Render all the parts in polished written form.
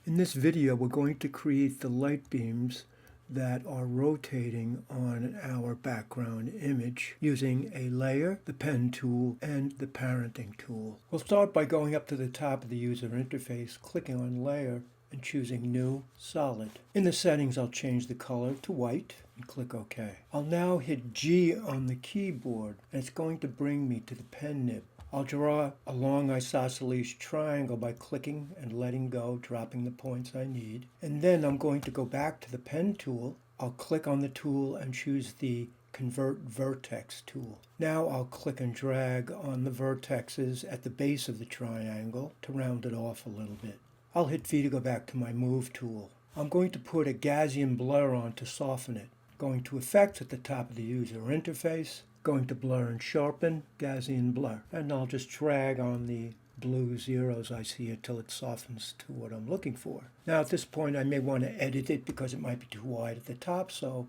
In this video, we're going to create the light beams that are rotating on our background image using a layer, the pen tool, and the parenting tool. We'll start by going up to the top of the user interface, clicking on Layer, and choosing New, Solid. In the settings, I'll change the color to white and click OK. I'll now hit G on the keyboard, and it's going to bring me to the pen nib. I'll draw a long isosceles triangle by clicking and letting go, dropping the points I need. And then I'm going to go back to the pen tool. I'll click on the tool and choose the Convert Vertex tool. Now I'll click and drag on the vertexes at the base of the triangle to round it off a little bit. I'll hit V to go back to my Move tool. I'm going to put a Gaussian blur on to soften it. Going to Effects at the top of the user interface. Going to Blur and Sharpen, Gaussian Blur. And I'll just drag on the blue zeros I see until it softens to what I'm looking for. Now at this point I may want to edit it because it might be too wide at the top, so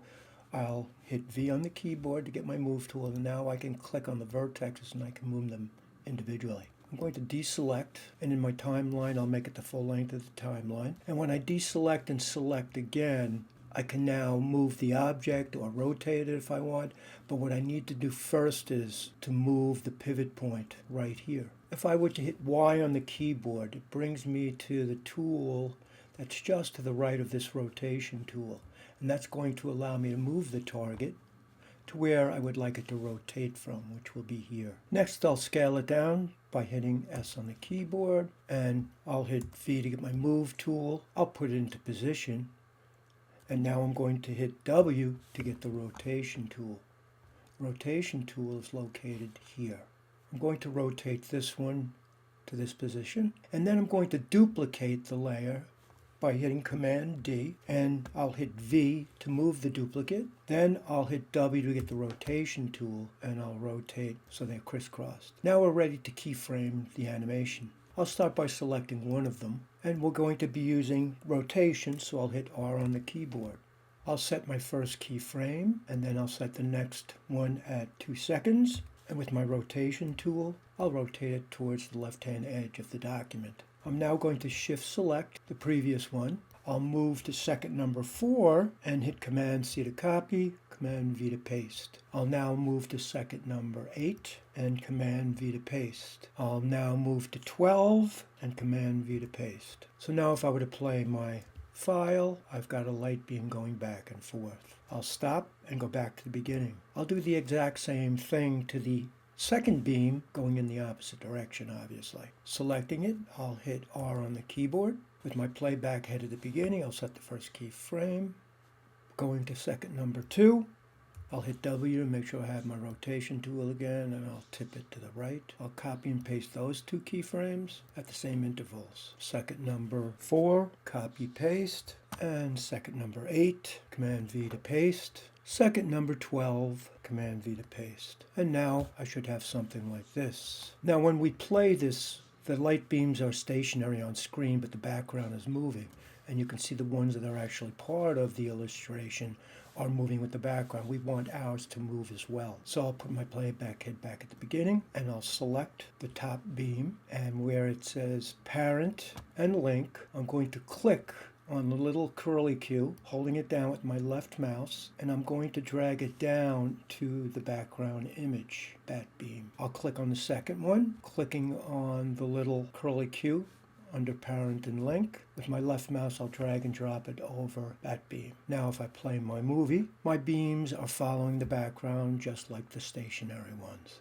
I'll hit V on the keyboard to get my Move tool, and now I can click on the vertexes and I can move them individually. I'm going to deselect, and in my timeline I'll make it the full length of the timeline. And when I deselect and select again, I can now move the object or rotate it if I want, but what I need to do first is to move the pivot point right here. If I were to hit Y on the keyboard, it brings me to the tool that's just to the right of this rotation tool, and that's going to allow me to move the target to where I would like it to rotate from, which will be here. Next, I'll scale it down by hitting S on the keyboard, and I'll hit V to get my Move tool. I'll put it into position. And now I'm going to hit W to get the rotation tool. Rotation tool is located here. I'm going to rotate this one to this position, and then I'm going to duplicate the layer by hitting Command D, and I'll hit V to move the duplicate. Then I'll hit W to get the rotation tool, and I'll rotate so they're crisscrossed. Now we're ready to keyframe the animation. I'll start by selecting one of them, and we're going to be using rotation, so I'll hit R on the keyboard. I'll set my first keyframe, and then I'll set the next one at 2 seconds, and with my rotation tool, I'll rotate it towards the left-hand edge of the document. I'm now going to Shift Select the previous one. I'll move to second number 4 and hit Command C to copy, Command V to paste. I'll now move to second number 8 and Command V to paste. I'll now move to 12 and Command V to paste. So now if I were to play my file, I've got a light beam going back and forth. I'll stop and go back to the beginning. I'll do the exact same thing to the second beam going in the opposite direction, obviously. Selecting it, I'll hit R on the keyboard. With my playback head at the beginning, I'll set the first keyframe. Going to second number 2, I'll hit W to make sure I have my rotation tool again, and I'll tip it to the right. I'll copy and paste those 2 keyframes at the same intervals. Second number 4, copy, paste, and second number 8, Command V to paste. Second number 12, Command V to paste. And now I should have something like this. Now when we play this, the light beams are stationary on screen, but the background is moving. And you can see the ones that are actually part of the illustration are moving with the background. We want ours to move as well. So I'll put my playback head back at the beginning, and I'll select the top beam, and where it says Parent and Link, I'm going to click on the little curly Q, holding it down with my left mouse, and I'm going to drag it down to the background image, that beam. I'll click on the second one, clicking on the little curly Q under Parent and Link. With my left mouse, I'll drag and drop it over that beam. Now if I play my movie, my beams are following the background just like the stationary ones.